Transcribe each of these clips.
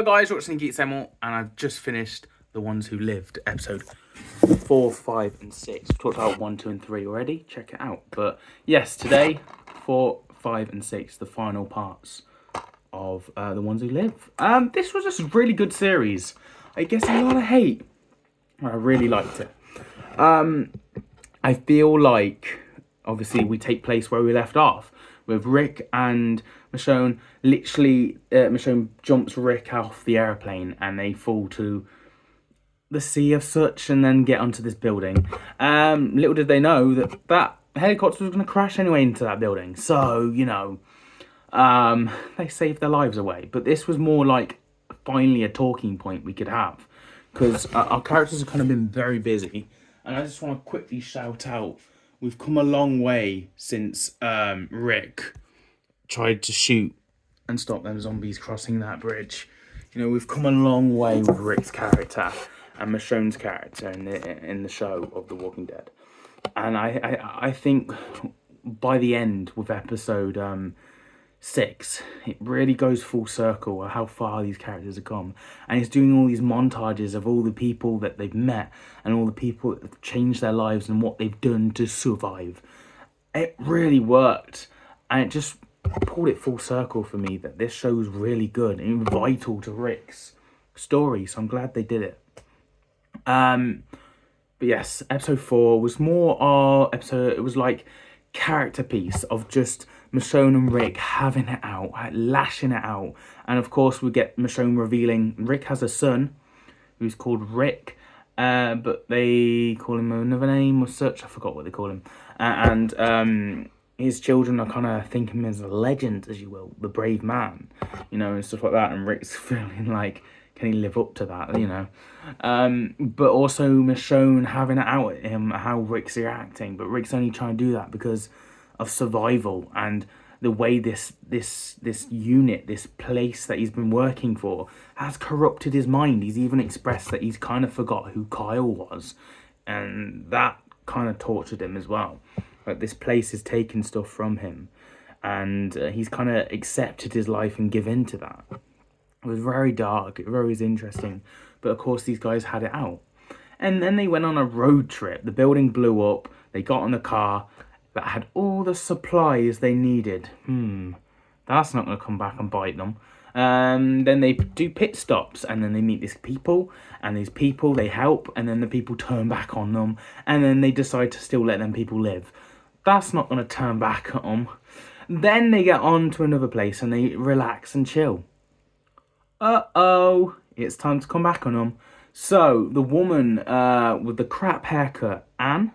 Hello guys, watching Geek Samuel, and I've just finished The Ones Who Lived, episode 4, 5 and 6. We've talked about 1, 2 and 3 already, check it out. But yes, today, 4, 5 and 6, the final parts of The Ones Who Live. This was just a really good series. I guess a lot of hate. I really liked it. I feel like, obviously, we take place where we left off, with Rick and Michonne. Literally, Michonne jumps Rick off the airplane and they fall to the sea of such and then get onto this building. Little did they know that helicopter was going to crash anyway into that building. So, you know, they saved their lives away. But this was more like finally a talking point we could have. Because our characters have kind of been very busy. And I just want to quickly shout out, we've come a long way since Rick tried to shoot and stop them zombies crossing that bridge. You know, we've come a long way with Rick's character and Michonne's character in the show of The Walking Dead. And I think by the end with episode 6, it really goes full circle of how far these characters have come. And it's doing all these montages of all the people that they've met and all the people that have changed their lives and what they've done to survive. It really worked, and it just pulled it full circle for me that this show is really good and vital to Rick's story, so I'm glad they did it. But yes, episode 4 was more our episode. It was like character piece of just Michonne and Rick having it out, lashing it out. And of course we get Michonne revealing Rick has a son who's called Rick, but they call him another name or such, I forgot what they call him. His children are kind of thinking him as a legend, as you will, the brave man, you know, and stuff like that. And Rick's feeling like, can he live up to that, you know? But also Michonne having it out at him, how Rick's reacting. But Rick's only trying to do that because of survival and the way this unit, this place that he's been working for, has corrupted his mind. He's even expressed that he's kind of forgot who Kyle was. And that kind of tortured him as well. Like, this place is taking stuff from him. And he's kind of accepted his life and give in to that. It was very dark, very interesting. But of course, these guys had it out. And then they went on a road trip. The building blew up. They got in the car that had all the supplies they needed. That's not going to come back and bite them. Then they do pit stops, and then they meet these people, and these people, they help, and then the people turn back on them, and then they decide to still let them people live. That's not going to turn back at them. Then they get on to another place, and they relax and chill. Uh-oh, it's time to come back on them. So, the woman with the crap haircut, Anne?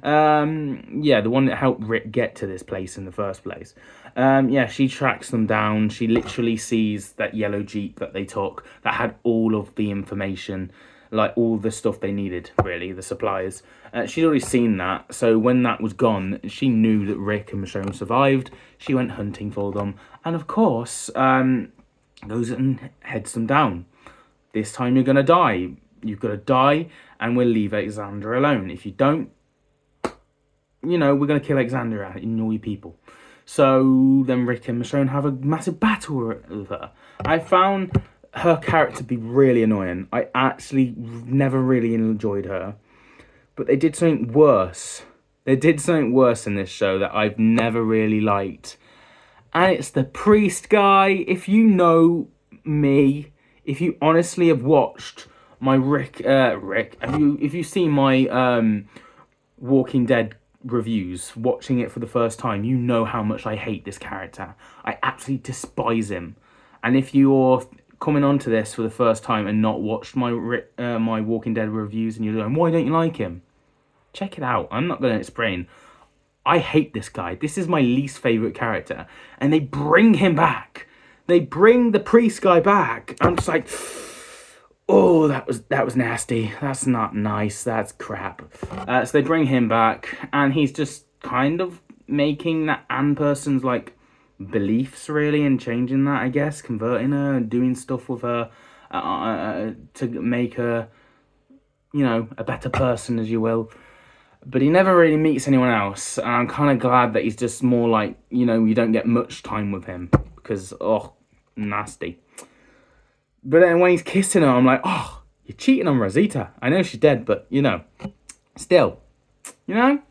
Yeah, the one that helped Rick get to this place in the first place. Yeah, she tracks them down. She literally sees that yellow Jeep that they took that had all of the information, like all the stuff they needed, really, the supplies. She'd already seen that, so when that was gone, she knew that Rick and Michonne survived. She went hunting for them, and of course, goes and heads them down. This time you're going to die. You've got to die, and we'll leave Alexandra alone. If you don't, you know, we're going to kill Alexandra and all your people. So then Rick and Michonne have a massive battle with her. I found her character to be really annoying. I actually never really enjoyed her. But they did something worse. They did something worse in this show that I've never really liked. And it's the priest guy. If you know me, if you honestly have watched my Rick, if you've seen my Walking Dead reviews, watching it for the first time, you know how much I hate this character. I absolutely despise him. And if you're coming onto this for the first time and not watched my my Walking Dead reviews and you're going, why don't you like him? Check it out. I'm not going to explain. I hate this guy. This is my least favourite character. And they bring him back. They bring the priest guy back. I'm just like, oh, that was nasty. That's not nice. That's crap. So they bring him back, and he's just kind of making that Anne person's like beliefs really, and changing that, I guess, converting her and doing stuff with her to make her, you know, a better person, as you will. But he never really meets anyone else, and I'm kind of glad that he's just more like, you know, you don't get much time with him because, oh, nasty. But then when he's kissing her, I'm like, oh, you're cheating on Rosita. I know she's dead, but, you know, still, you know,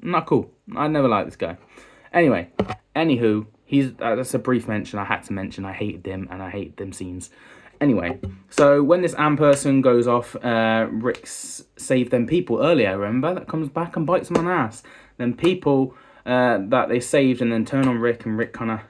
not cool. I never liked this guy. Anyway, anywho, that's a brief mention I had to mention. I hated him, and I hate them scenes. Anyway, so when this Am person goes off, Rick saved them people earlier, remember? That comes back and bites them on the ass. Then people that they saved and then turn on Rick, and Rick kind of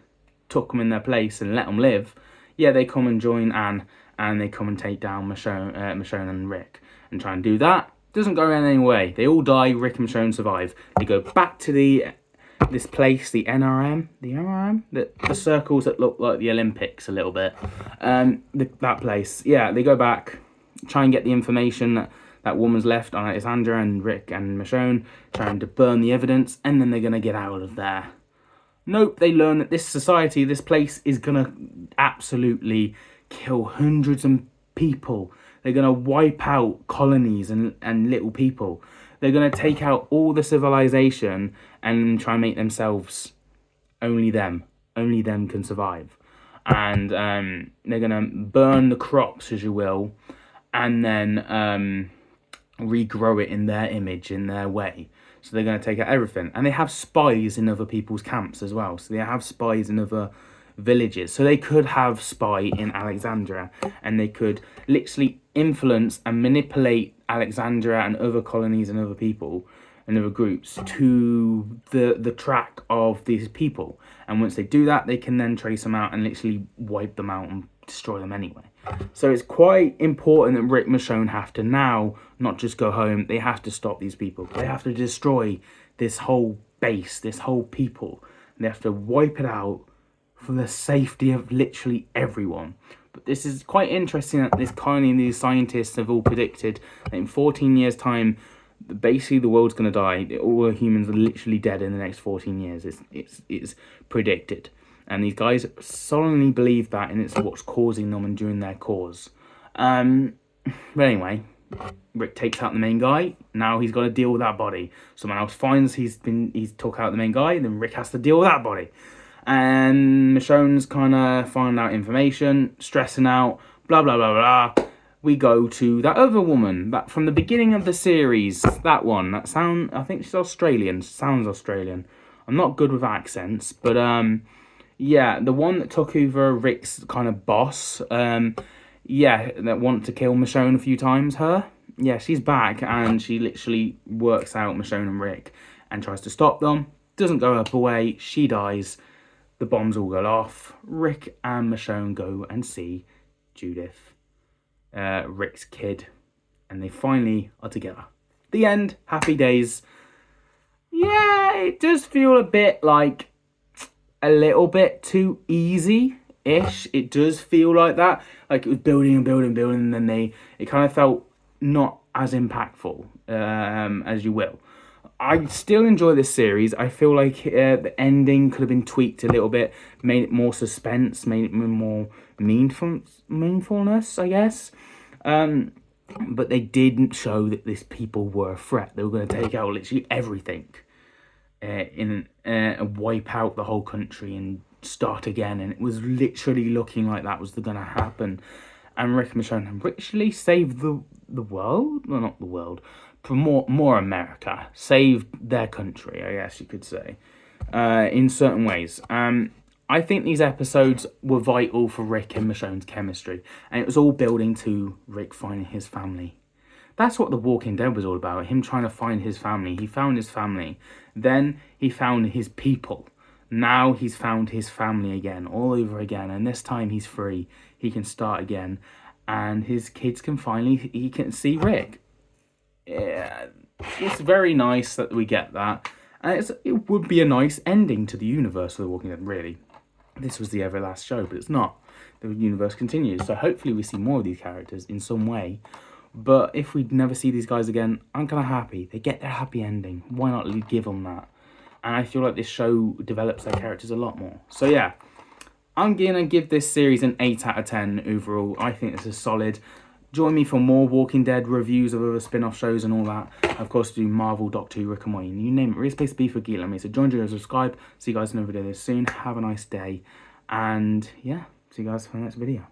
took them in their place and let them live. Yeah, they come and join Anne, and they come and take down Michonne and Rick, and try and do that. Doesn't go any way. They all die. Rick and Michonne survive. They go back to this place, the NRM, the circles that look like the Olympics a little bit. That place, yeah. They go back, try and get the information that woman's left on Alexandra and Rick and Michonne, trying to burn the evidence, and then they're gonna get out of there. Nope, they learn that this society, this place, is gonna absolutely kill hundreds of people. They're gonna wipe out colonies and little people. They're gonna take out all the civilization and try and make themselves only them can survive. And they're gonna burn the crops, as you will, and then regrow it in their image, in their way. So they're going to take out everything. And they have spies in other people's camps as well. So they have spies in other villages. So they could have spy in Alexandria, and they could literally influence and manipulate Alexandria and other colonies and other people and other groups to the track of these people. And once they do that, they can then trace them out and literally wipe them out and destroy them anyway. So it's quite important that Rick and Michonne have to now not just go home. They have to stop these people. They have to destroy this whole base, this whole people. And they have to wipe it out for the safety of literally everyone. But this is quite interesting that this colony and these scientists have all predicted that in 14 years' time, basically the world's going to die. All the humans are literally dead in the next 14 years. It's predicted. And these guys solemnly believe that, and it's what's causing them and doing their cause. But anyway, Rick takes out the main guy. Now he's got to deal with that body. Someone else finds he's took out the main guy, and then Rick has to deal with that body. And Michonne's kind of finding out information, stressing out, blah, blah, blah, blah. We go to that other woman, that from the beginning of the series, that one. I think she's Australian, sounds Australian. I'm not good with accents, but yeah, the one that took over Rick's kind of boss, yeah, that wanted to kill Michonne a few times, her. Yeah, she's back, and she literally works out Michonne and Rick and tries to stop them. Doesn't go her way, she dies. The bombs all go off. Rick and Michonne go and see Judith, Rick's kid, and they finally are together. The end, happy days. Yeah, it does feel a bit like a little bit too easy-ish. It does feel like that. Like it was building and building and building, and then it kind of felt not as impactful as you will. I still enjoy this series. I feel like the ending could have been tweaked a little bit, made it more suspense, made it more meaningfulness, I guess. But they didn't show that these people were a threat. They were going to take out literally everything. Wipe out the whole country and start again, and it was literally looking like that was going to happen. And Rick and Michonne literally saved the world, well, not the world, but more America, saved their country, I guess you could say, in certain ways. I think these episodes were vital for Rick and Michonne's chemistry, and it was all building to Rick finding his family. That's what The Walking Dead was all about, him trying to find his family. He found his family. Then he found his people. Now he's found his family again, all over again. And this time he's free. He can start again. And his kids he can see Rick. Yeah, it's very nice that we get that. And it would be a nice ending to the universe of The Walking Dead, really. This was the ever last show, but it's not. The universe continues. So hopefully we see more of these characters in some way. But if we never see these guys again, I'm kind of happy. They get their happy ending. Why not give them that? And I feel like this show develops their characters a lot more. So yeah, I'm going to give this series an 8 out of 10 overall. I think this is solid. Join me for more Walking Dead reviews of other spin-off shows and all that. Of course, do Marvel, Doctor Who, Rick and Morty. You name it. Real Space B for Geek Like Me. So join and subscribe. See you guys in another video soon. Have a nice day. And yeah, see you guys for the next video.